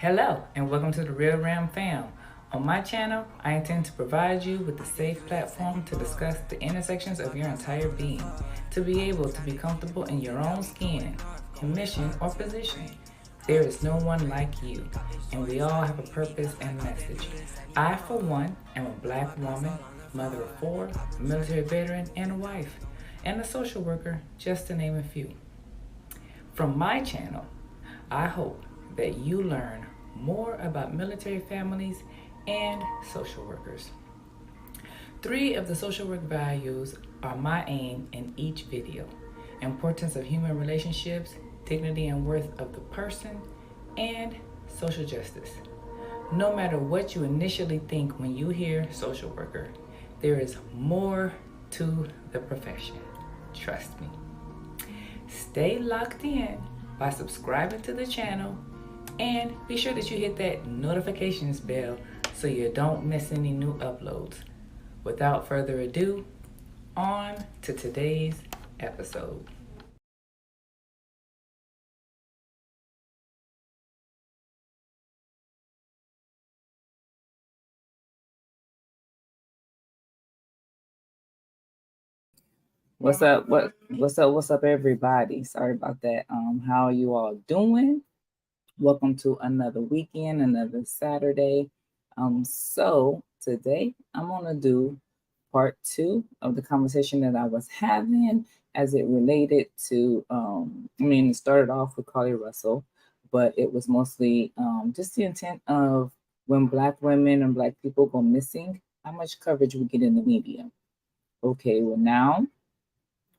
Hello, and welcome to the RealRam fam. On my channel, I intend to provide you with a safe platform to discuss the intersections of your entire being, to be able to be comfortable in your own skin, in mission or position. There is no one like you, and we all have a purpose and message. I, for one, am a black woman, mother of four, a military veteran, and a wife, and a social worker, just to name a few. From my channel, I hope that you learn more about military families and social workers. Three of the social work values are my aim in each video: importance of human relationships, dignity and worth of the person, and social justice. No matter what you initially think when you hear social worker, there is more to the profession. Trust me. Stay locked in by subscribing to the channel and be sure that you hit that notifications bell so you don't miss any new uploads. Without further ado, on to today's episode. What's up? What's up, everybody? Sorry about that. How are you all doing? Welcome to another weekend, another Saturday. So today I'm gonna do part two of the conversation that I was having as it related to it started off with Carlee Russell, but it was mostly just the intent of when Black women and Black people go missing, how much coverage we get in the media. Okay, well now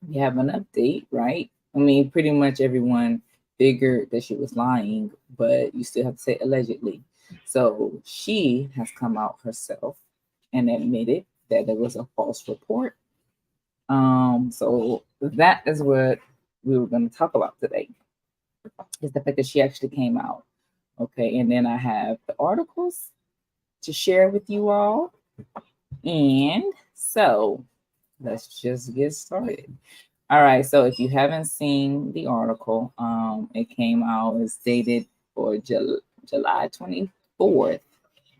we have an update, right? I mean, pretty much everyone figured that she was lying, but you still have to say allegedly. So she has come out herself and admitted that there was a false report. So that is what we were going to talk about today, is the fact that she actually came out. Okay, and then I have the articles to share with you all. And so let's just get started. All right, so if you haven't seen the article, it came out, it's dated for July 24th.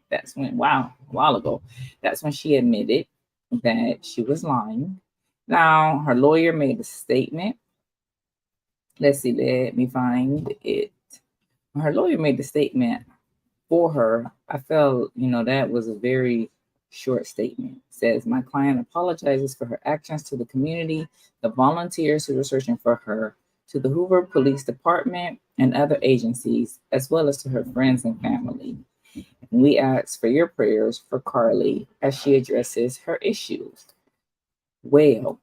That's when, wow, a while ago. That's when she admitted that she was lying. Now, her lawyer made a statement. Let's see, let me find it. Her lawyer made the statement for her. I felt, that was a very short statement. It says, my client apologizes for her actions to the community, the volunteers who were searching for her, to the Hoover Police Department and other agencies, as well as to her friends and family. And we ask for your prayers for Carlee as she addresses her issues. Well,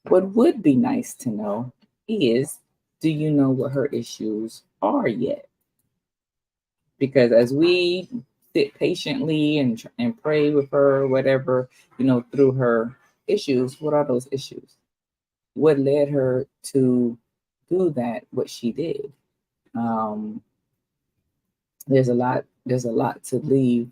what would be nice to know is, do you know what her issues are yet? Because as we sit patiently and pray with her, whatever, through her issues, what are those issues? What led her to do that, what she did? Um, there's a lot to leave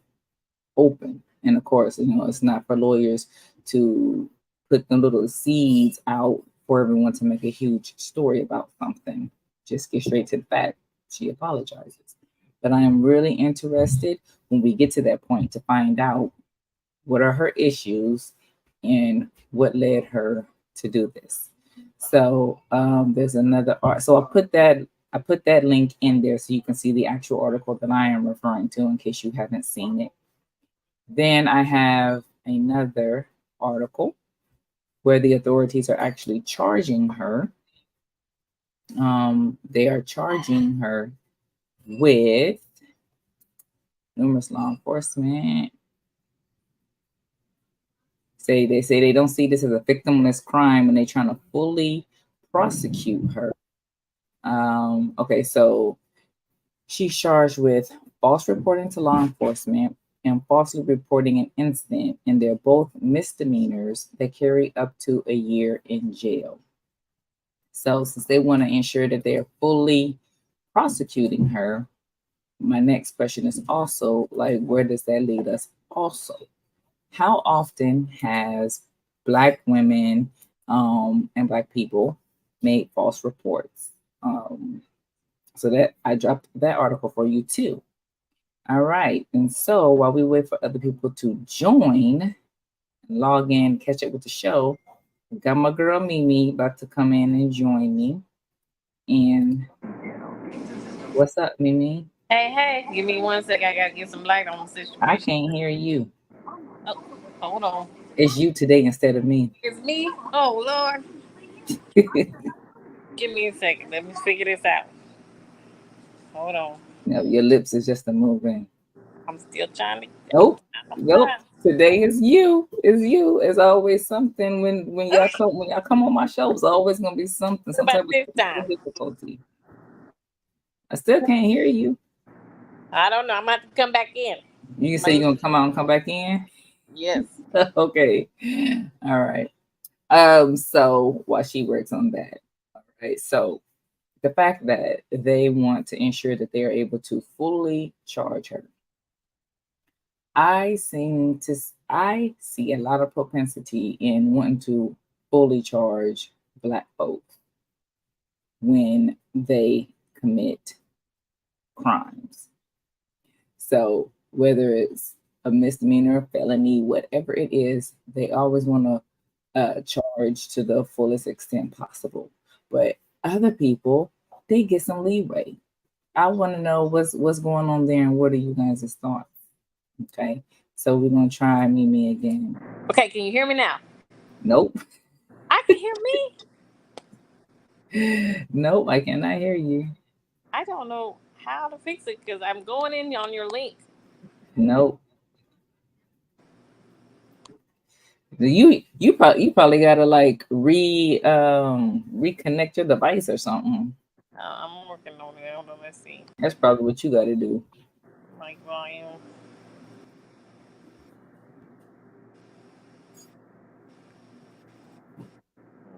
open. And of course, it's not for lawyers to put the little seeds out for everyone to make a huge story about something. Just get straight to the fact. She apologizes. But I am really interested when we get to that point to find out what are her issues and what led her to do this. So there's another art. So I put that link in there so you can see the actual article that I am referring to in case you haven't seen it. Then I have another article where the authorities are actually charging her. They are charging her with numerous law enforcement. They say they don't see this as a victimless crime and they're trying to fully prosecute her. Okay, so she's charged with false reporting to law enforcement and falsely reporting an incident, and they're both misdemeanors that carry up to a year in jail. So since they want to ensure that they're fully prosecuting her, my next question is also like, where does that lead us also? How often has Black women and Black people made false reports? So that I dropped that article for you too. All right. And so while we wait for other people to join, log in, catch up with the show, got my girl Mimi about to come in and join me. And what's up, Mimi? Hey, give me 1 sec. I gotta get some light on the I situation. can't hear you. Oh, hold on. It's you today instead of me. It's me? Oh, Lord. Give me a second. Let me figure this out. Hold on. No, your lips is just a moving. I'm still trying to. Nope. I'm Nope. trying. Today is you. Is you. It's always something when y'all come on my show. It's always gonna be something, What some about type of this technical time? difficulty. I still can't hear you. I don't know. I'm going to have to come back in. You can say My, you're gonna come out and come back in. yes. Okay. All right. So while she works on that. All right. So the fact that they want to ensure that they are able to fully charge her. I see a lot of propensity in wanting to fully charge Black folks when they commit crimes. So whether it's a misdemeanor, felony, whatever it is, they always want to charge to the fullest extent possible. But other people, they get some leeway. I want to know what's going on there and what are you guys' thoughts? Okay, so we're gonna try Mimi again. Okay, can you hear me now? Nope. I can hear me. Nope, I cannot hear you. I don't know how to fix it because I'm going in on your link. Nope. You probably gotta like reconnect your device or something. I'm working on it. Hold on. Let's see. That's probably what you gotta do. Mic volume.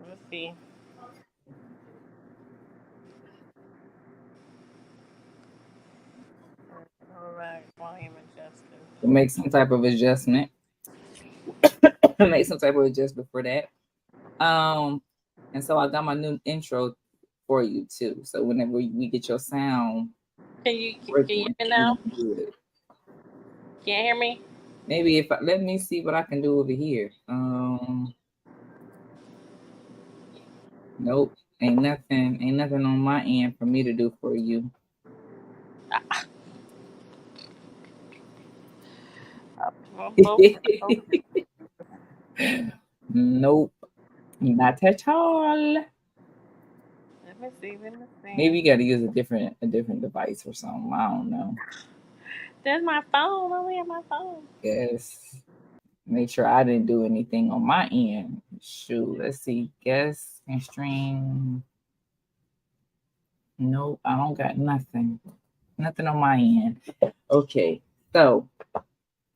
Let's see. All right. Volume adjusted. Make some type of adjustment. Make some type of adjustment for that. Um, and so I got my new intro for you too. So whenever we get your sound Can you hear working, me we now? gonna do it. Can you hear me? Maybe if let me see what I can do over here. Nope, ain't nothing on my end for me to do for you. Nope, not at all. Let me see. Let me see. Maybe you got to use a different device or something. I don't know. There's my phone. I only have my phone. Guess make sure I didn't do anything on my end. Shoot, let's see. Guess and stream. Nope, I don't got nothing. Nothing on my end. Okay, so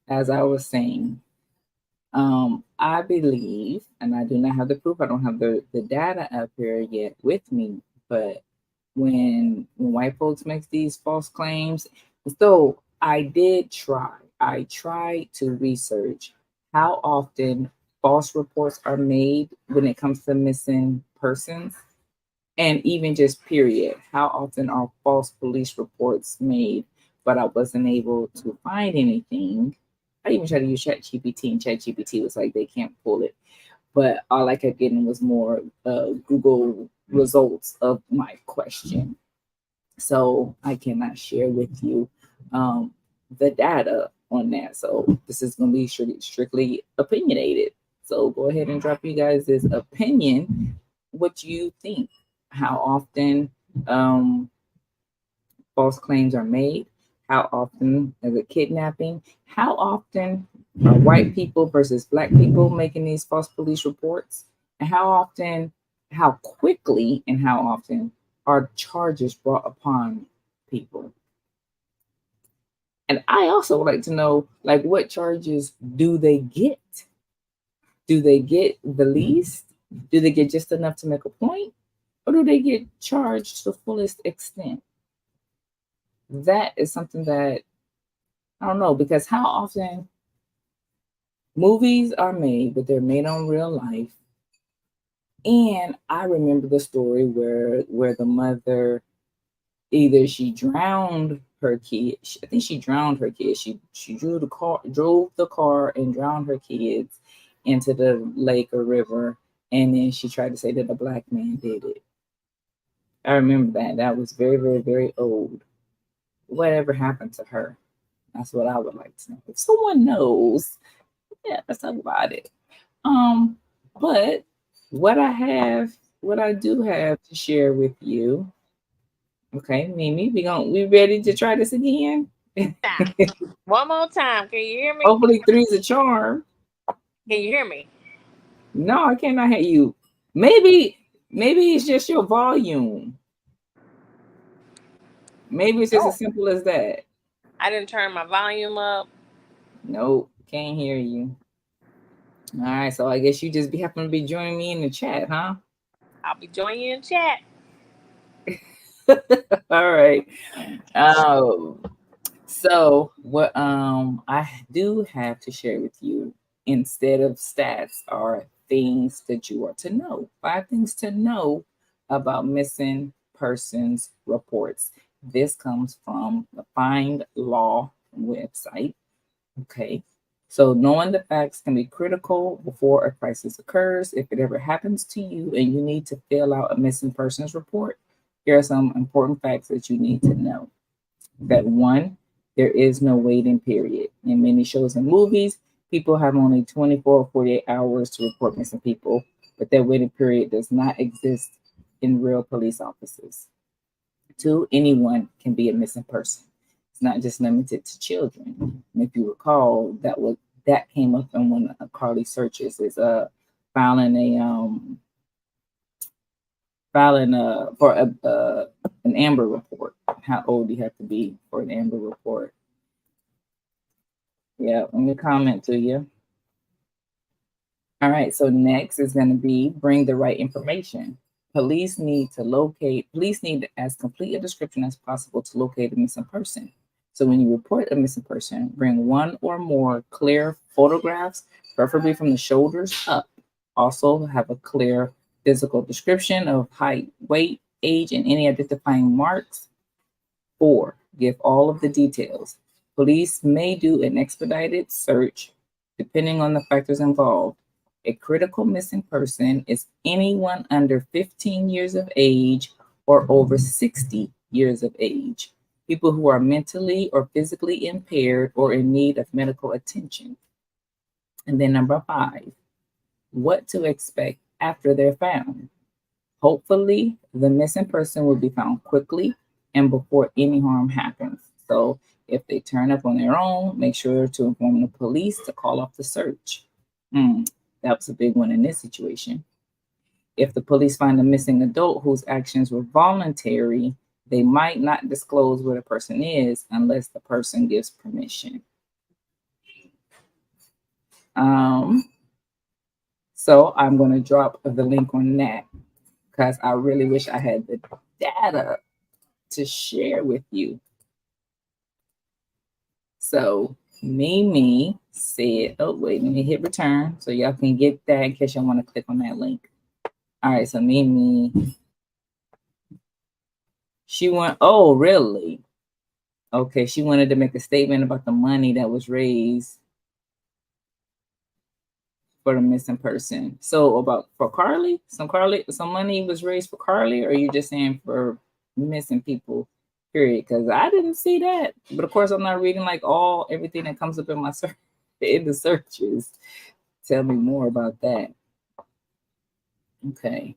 as I was saying, I believe, and I do not have the proof. I don't have the data up here yet with me. But when white folks make these false claims, so I tried to research how often false reports are made when it comes to missing persons, and even just period. How often are false police reports made? But I wasn't able to find anything. I even tried to use ChatGPT, and ChatGPT was like they can't pull it. But all I kept getting was more Google results of my question. So I cannot share with you um, the data on that. So this is going to be strictly opinionated. So go ahead and drop you guys this opinion. What you think? How often false claims are made? How often is it kidnapping? How often are white people versus black people making these false police reports? And how quickly, and how often are charges brought upon people? And I also would like to know, like, what charges do they get? Do they get the least? Do they get just enough to make a point? Or do they get charged to the fullest extent? That is something that I don't know, because how often movies are made, but they're made on real life. And I remember the story where the mother, either she drowned her kid. I think she drowned her kids. She drove the car and drowned her kids into the lake or river, and then she tried to say that a black man did it. I remember that. That was very, very, very old. Whatever happened to her? That's what I would like to know. If someone knows, yeah, let's talk about it. But what I do have to share with you. Okay, Mimi, we ready to try this again? One more time. Can you hear me? Hopefully three's a charm. Can you hear me? No, I cannot hear you. Maybe it's just your volume. Maybe it's just as simple as that. I didn't turn my volume up. Nope, can't hear you. All right, so I guess you just happen to be joining me in the chat, huh? I'll be joining you in chat. All right. So what I do have to share with you instead of stats are things that you are to know. 5 things to know about missing persons reports. This comes from the Find Law website. Okay. So knowing the facts can be critical before a crisis occurs. If it ever happens to you and you need to fill out a missing persons report, here are some important facts that you need to know. That 1, there is no waiting period. In many shows and movies, people have only 24 or 48 hours to report missing people, but that waiting period does not exist in real police offices. 2, anyone can be a missing person. It's not just limited to children. And if you recall, that came up in one of Carlee searches is filing for an Amber report. How old you have to be for an Amber report? Yeah, let me comment to you. All right, so next is going to be bring the right information. Police need as complete a description as possible to locate a missing person. So when you report a missing person, bring 1 or more clear photographs, preferably from the shoulders up. Also have a clear physical description of height, weight, age, and any identifying marks. 4, give all of the details. Police may do an expedited search depending on the factors involved. A critical missing person is anyone under 15 years of age or over 60 years of age. People who are mentally or physically impaired or in need of medical attention. And then number 5, what to expect after they're found. Hopefully, the missing person will be found quickly and before any harm happens. So if they turn up on their own, make sure to inform the police to call off the search. That was a big one in this situation. If the police find a missing adult whose actions were voluntary, they might not disclose where the person is unless the person gives permission. So I'm going to drop the link on that because I really wish I had the data to share with you. So Mimi said, oh, wait, let me hit return so y'all can get that in case y'all want to click on that link. All right, so Mimi, she went, oh, really? Okay, she wanted to make a statement about the money that was raised for the missing person. So for Carlee, some money was raised for Carlee, or are you just saying for missing people, period? Because I didn't see that. But of course, I'm not reading like everything that comes up in my in the searches. Tell me more about that. Okay.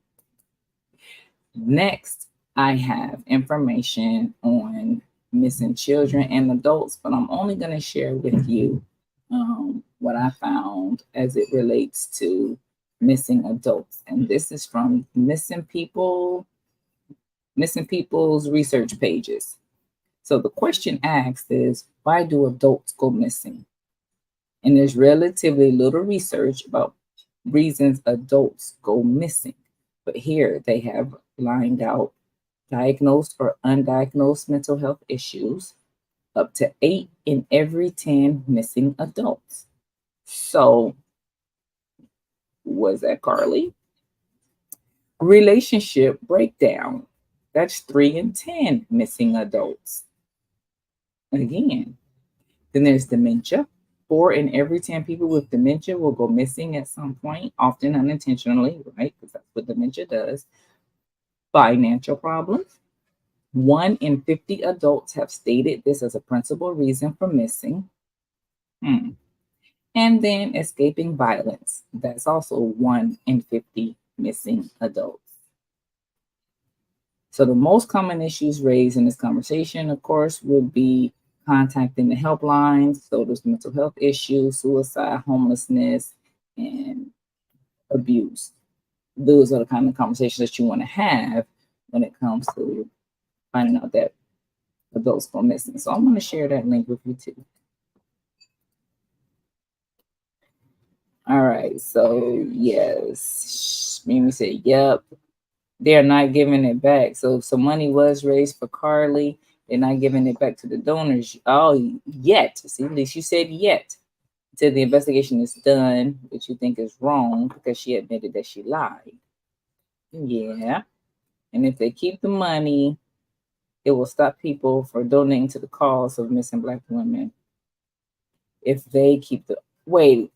Next, I have information on missing children and adults, but I'm only going to share with you what I found as it relates to missing adults. And this is from missing people's research pages. So the question asked is, why do adults go missing? And there's relatively little research about reasons adults go missing. But here they have lined out diagnosed or undiagnosed mental health issues, up to 8 in every 10 missing adults. So, was that Carlee? Relationship breakdown. That's 3 in 10 missing adults. again. Then there's dementia. 4 in every 10 people with dementia will go missing at some point, often unintentionally, right? Because that's what dementia does. Financial problems. 1 in 50 adults have stated this as a principal reason for missing. And then escaping violence. That's also 1 in 50 missing adults. So the most common issues raised in this conversation, of course, would be contacting the helplines. So there's mental health issues, suicide, homelessness, and abuse. Those are the kind of conversations that you want to have when it comes to finding out that adults go missing. So I'm going to share that link with you too. All right, so yes, Mimi said, yep, they're not giving it back. So if some money was raised for Carlee, they're not giving it back to the donors. Oh, yet. See, at least you said yet. Until the investigation is done, which you think is wrong because she admitted that she lied. Yeah. And if they keep the money, it will stop people from donating to the cause of missing Black women. If they keep the, wait.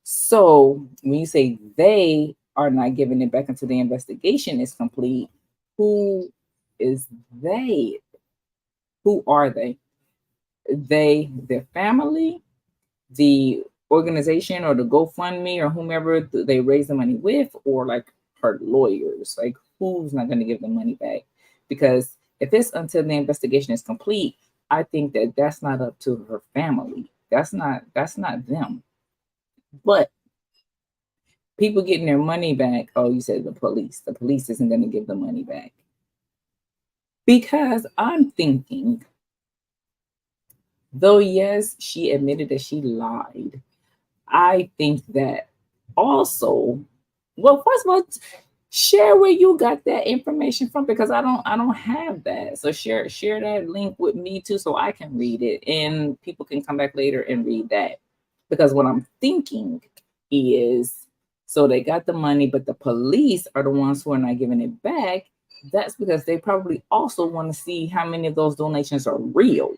So when you say they are not giving it back until the investigation is complete, who is they? Who are they? They, their family, the organization or the GoFundMe or whomever they raise the money with, or like her lawyers. Like, who's not going to give the money back? Because if it's until the investigation is complete, I think that that's not up to her family. That's not them. But people getting their money back, oh, you said the police. The police isn't going to give the money back. Because I'm thinking, though, yes, she admitted that she lied, I think that also, well, first of all, share where you got that information from, because I don't have that. So share that link with me too, so I can read it and people can come back later and read that. Because what I'm thinking is, so they got the money, but the police are the ones who are not giving it back. That's because they probably also want to see how many of those donations are real.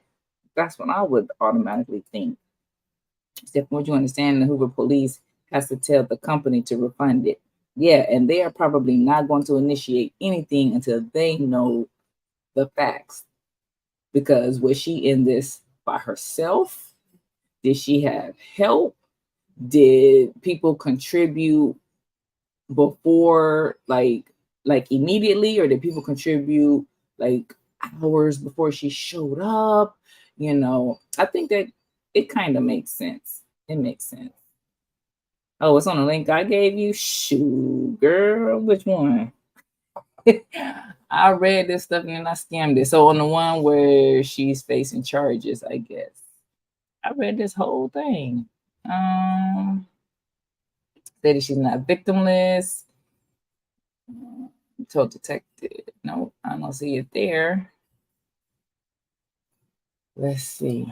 That's what I would automatically think. Except what you understand, the Hoover police has to tell the company to refund it. Yeah, and they are probably not going to initiate anything until they know the facts. Because was she in this by herself? Did she have help? Did people contribute before, like immediately, or did people contribute like hours before she showed up? You know, I think that it kind of makes sense. It makes sense. Oh, it's on the link I gave you? Shoot, girl, which one? I read this stuff and then I scammed it. So on the one where she's facing charges, I guess. I read this whole thing. Said that she's not victimless. Told detective. No, I don't see it there. Let's see.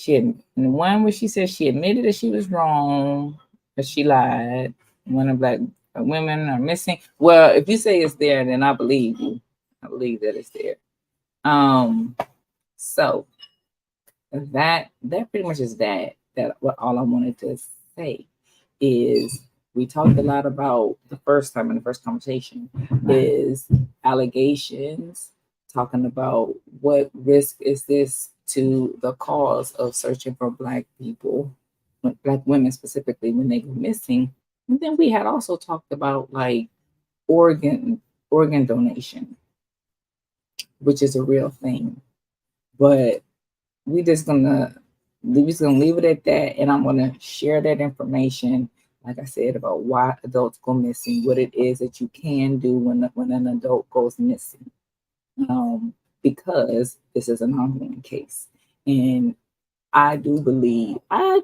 In the one where she said she admitted that she was wrong, that she lied. One of Black women are missing. Well, if you say it's there, then I believe you. I believe that it's there. So that pretty much is that what all I wanted to say is, we talked a lot about the first time in the first conversation is allegations, talking about what risk is this to the cause of searching for Black people, Black women specifically, when they go missing. And then we had also talked about like organ donation, which is a real thing. But we're just gonna leave it at that, and I'm gonna share that information, like I said, about why adults go missing, what it is that you can do when an adult goes missing, because this is an ongoing case, and I do believe I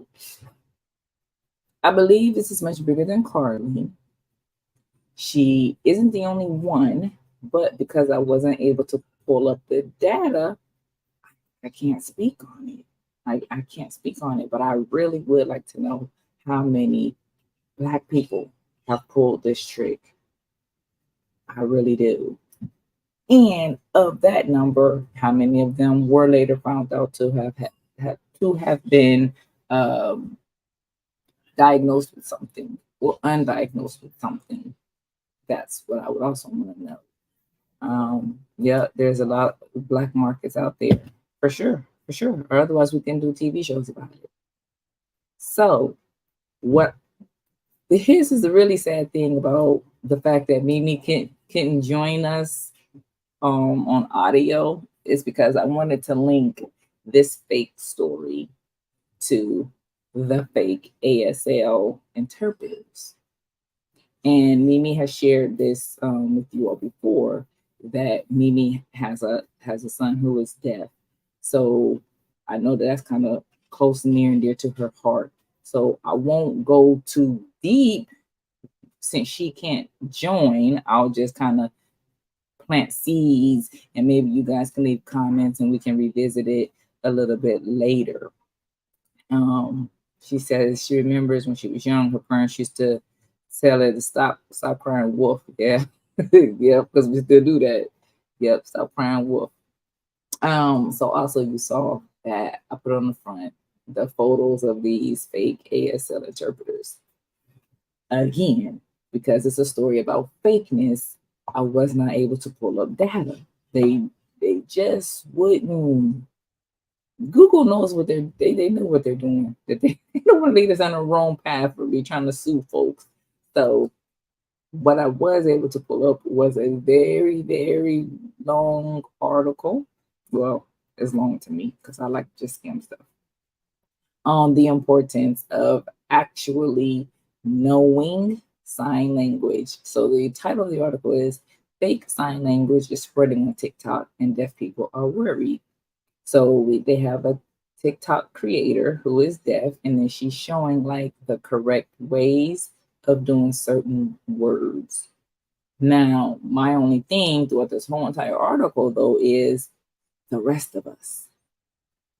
believe this is much bigger than Carlee. She isn't the only one, but because I wasn't able to pull up the data, I can't speak on it. I can't speak on it, but I really would like to know how many Black people have pulled this trick. I really do. And of that number, how many of them were later found out to have been um, diagnosed with something or undiagnosed with something? That's what I would also want to know. Yeah, there's a lot of black markets out there for sure, for sure. Or otherwise, we can do TV shows about it. So, what here's is the really sad thing about the fact that Mimi can join us on audio is because I wanted to link this fake story to the fake ASL interpreters. And Mimi has shared this with you all before that Mimi has a son who is deaf. So I know that that's kind of close, near and dear to her heart. So I won't go too deep since she can't join. I'll just kind of plant seeds and maybe you guys can leave comments and we can revisit it a little bit later. Um, she says she remembers when she was young, her parents used to tell her to stop crying wolf. Yeah. Yeah, because we still do that. Yep, stop crying wolf. So also you saw that I put on the front the photos of these fake ASL interpreters. Again, because it's a story about fakeness, I was not able to pull up data. They just wouldn't. Google knows what they know what they're doing. That they don't want to lead us on the wrong path or be trying to sue folks. So what I was able to pull up was a very, very long article. Well, it's long to me because I like just skim stuff on the importance of actually knowing sign language. So the title of the article is Fake Sign Language is Spreading on TikTok and Deaf People Are Worried. So they have a TikTok creator who is deaf, and then she's showing like the correct ways of doing certain words. Now, my only thing throughout this whole entire article, though, is the rest of us.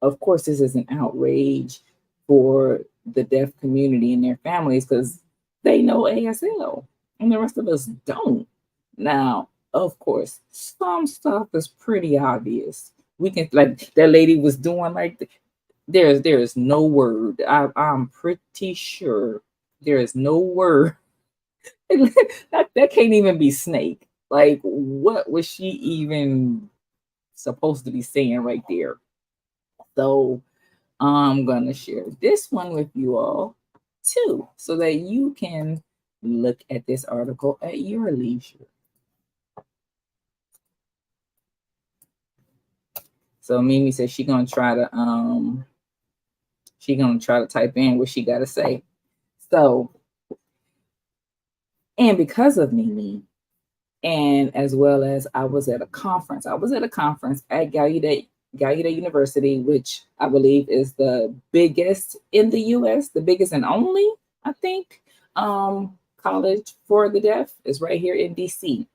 Of course, this is an outrage for the deaf community and their families because they know ASL and the rest of us don't. Now, of course, some stuff is pretty obvious. We can like that lady was doing like there is no word. I'm pretty sure there is no word that can't even be snake. Like what was she even supposed to be saying right there? So I'm gonna share this one with you all too, so that you can look at this article at your leisure. So Mimi says she gonna try to type in what she gotta say. So, and because of Mimi, and as well as I was at a conference. I was at a conference at Gallaudet University, which I believe is the biggest in the U.S., the biggest and only, I think, college for the deaf is right here in D.C.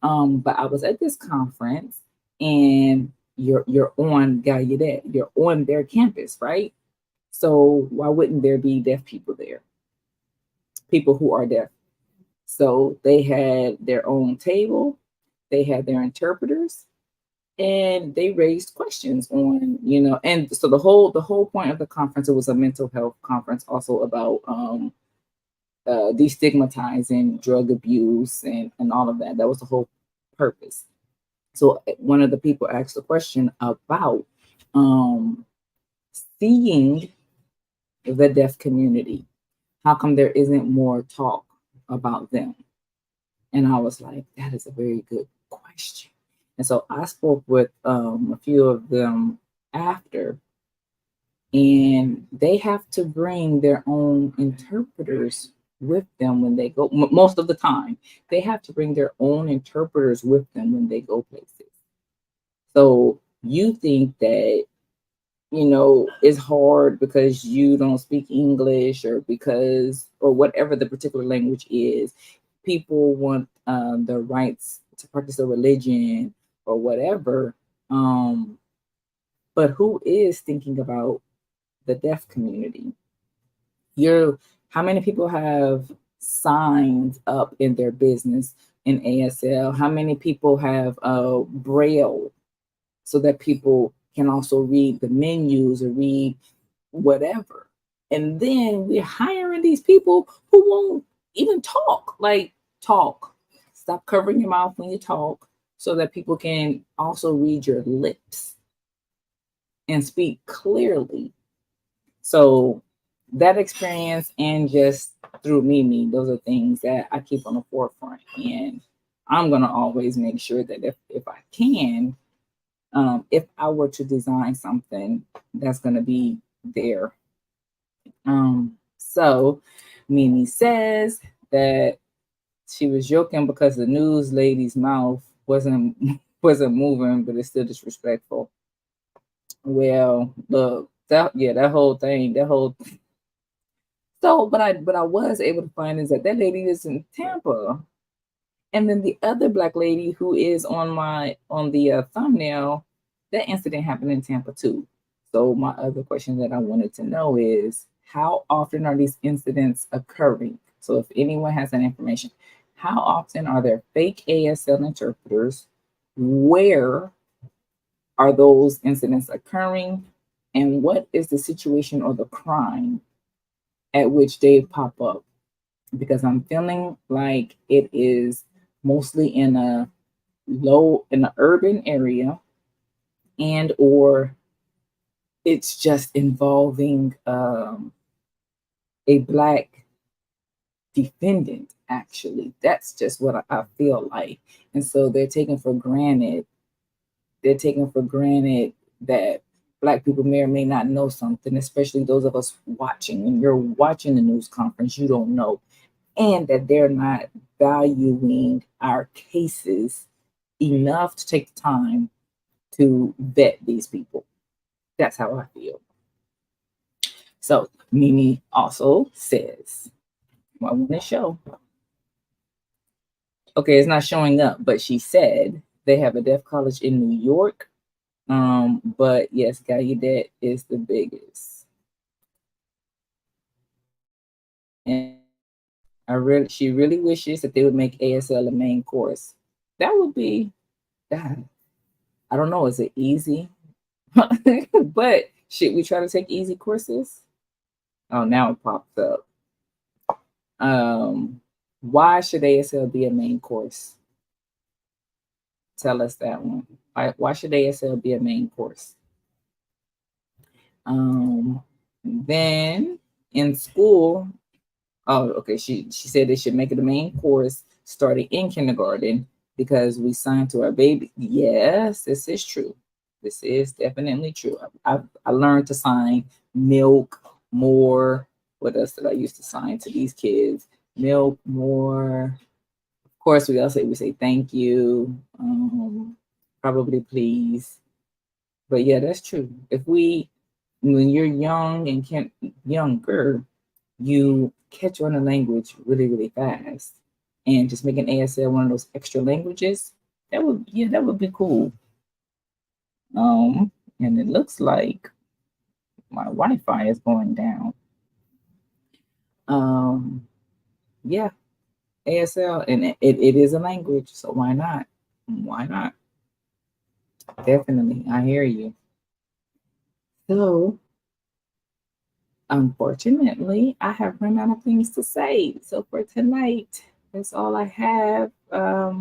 But I was at this conference, and you're on Gallaudet, you're on their campus, right? So why wouldn't there be deaf people there? People who are deaf. So they had their own table, they had their interpreters, and they raised questions on, and so the whole point of the conference, it was a mental health conference, also about destigmatizing drug abuse and all of that. That was the whole purpose. So one of the people asked a question about seeing the deaf community. How come there isn't more talk about them? And I was like, that is a very good question. And so I spoke with a few of them after, and they have to bring their own interpreters with them when they go. Most of the time, they have to bring their own interpreters with them when they go places. So you think that it's hard because you don't speak English or whatever the particular language is. People want the rights to practice their religion or whatever. But who is thinking about the deaf community? How many people have signs up in their business in ASL? How many people have Braille so that people can also read the menus or read whatever? And then we're hiring these people who won't even talk. Like, talk. Stop covering your mouth when you talk so that people can also read your lips and speak clearly. So that experience, and just through Mimi, those are things that I keep on the forefront. And I'm going to always make sure that if I can, if I were to design something, that's going to be there. So Mimi says that she was joking because the news lady's mouth wasn't moving, but it's still disrespectful. Well, look, that whole thing, so, but I was able to find is that lady is in Tampa, and then the other Black lady who is on the thumbnail, that incident happened in Tampa too. So my other question that I wanted to know is, how often are these incidents occurring? So if anyone has that information, how often are there fake ASL interpreters? Where are those incidents occurring? And what is the situation or the crime at which they pop up? Because I'm feeling like it is mostly in an urban area, and or it's just involving a Black defendant. Actually, that's just what I feel like. And so they're taking for granted that Black people may or may not know something, especially those of us watching. When you're watching the news conference, you don't know. And that they're not valuing our cases enough to take the time to vet these people. That's how I feel. So Mimi also says, well, I want to show. Okay, it's not showing up, but she said they have a deaf college in New York. But yes, Gallaudet is the biggest. And she really wishes that they would make ASL a main course. That would be, God, I don't know, is it easy? But should we try to take easy courses? Oh, now it pops up. Why should ASL be a main course? Tell us that one. Why should ASL be a main course? Then in school, oh, okay, she said they should make it a main course starting in kindergarten because we signed to our baby. Yes, this is true. This is definitely true. I learned to sign milk, more. What else did I used to sign to these kids? Milk, more. Of course, we say thank you, probably please. But yeah, that's true. When you're young and younger, you catch on a language really, really fast. And just making ASL one of those extra languages, that would be cool. And it looks like my Wi-Fi is going down. Yeah, ASL, and it is a language, so why not? Why not? Definitely, I hear you. So, unfortunately, I have run out of things to say. So for tonight, that's all I have. I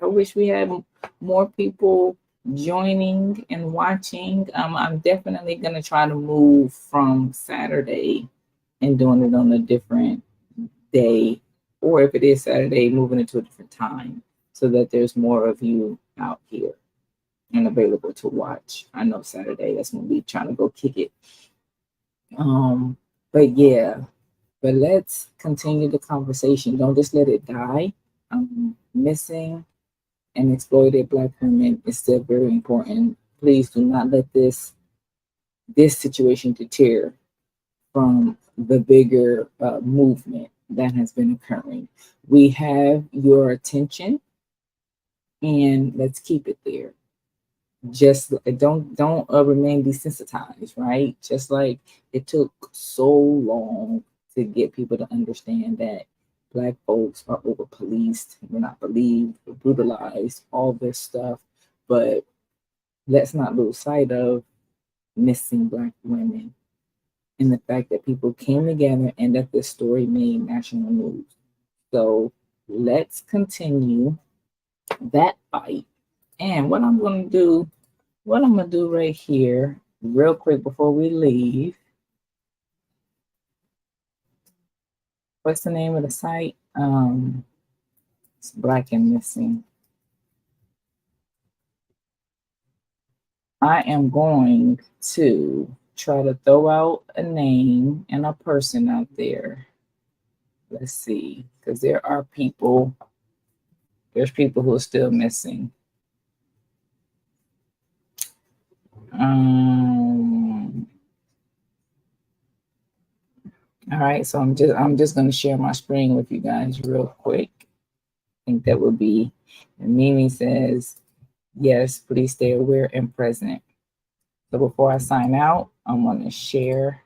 wish we had more people joining and watching. I'm definitely going to try to move from Saturday and doing it on a different day, or if it is Saturday, moving it to a different time so that there's more of you out here and available to watch. I know Saturday, that's when we trying to go kick it. But yeah, but let's continue the conversation. Don't just let it die. Missing and exploited Black women is still very important. Please do not let this situation deter from the bigger movement that has been occurring. We have your attention, and let's keep it there. Just don't remain desensitized, right? Just like it took so long to get people to understand that Black folks are over policed, we're not believed, we're brutalized, all this stuff. But let's not lose sight of missing Black women and the fact that people came together and that this story made national news. So let's continue that fight. And what I'm going to do right here, real quick before we leave. What's the name of the site? It's Black and Missing. I am going to try to throw out a name and a person out there. Let's see, because there's people who are still missing. All right, so I'm just going to share my screen with you guys real quick. I think that would be, and Mimi says, yes, please stay aware and present. So before I sign out, I'm going to share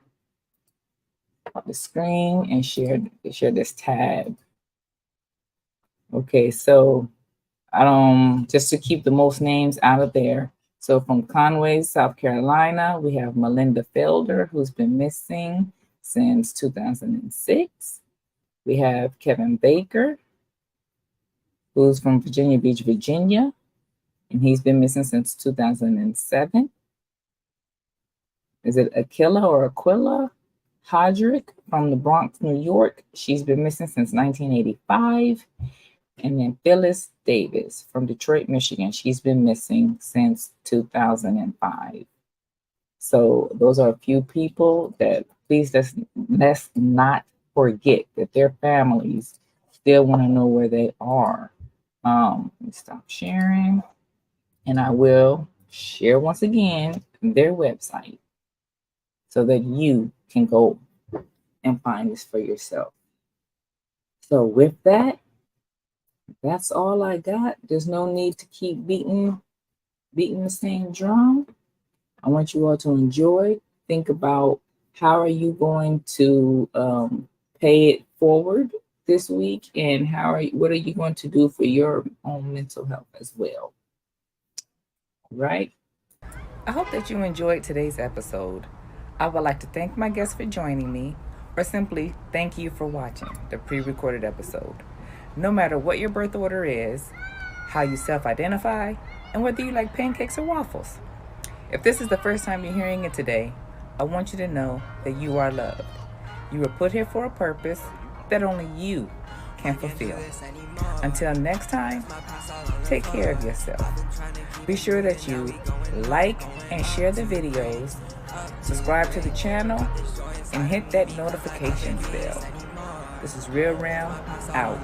the screen and share this tab. Okay, so just to keep the most names out of there. So from Conway, South Carolina, we have Melinda Felder, who's been missing since 2006. We have Kevin Baker, who's from Virginia Beach, Virginia, and he's been missing since 2007. Is it Aquila Hodrick from the Bronx, New York? She's been missing since 1985. And then Phyllis Davis from Detroit, Michigan. She's been missing since 2005. So those are a few people that please let's not forget that their families still want to know where they are. Let me stop sharing. And I will share once again their website so that you can go and find this for yourself. So with that, that's all I got. There's no need to keep beating the same drum. I want you all to enjoy. Think about how are you going to pay it forward this week, and what are you going to do for your own mental health as well. Right? I hope that you enjoyed today's episode. I would like to thank my guests for joining me, or simply thank you for watching the pre-recorded episode. No matter what your birth order is, how you self-identify, and whether you like pancakes or waffles. If this is the first time you're hearing it today, I want you to know that you are loved. You were put here for a purpose that only you can fulfill. Until next time, take care of yourself. Be sure that you like and share the videos, subscribe to the channel, and hit that notification bell. This is RealRam out.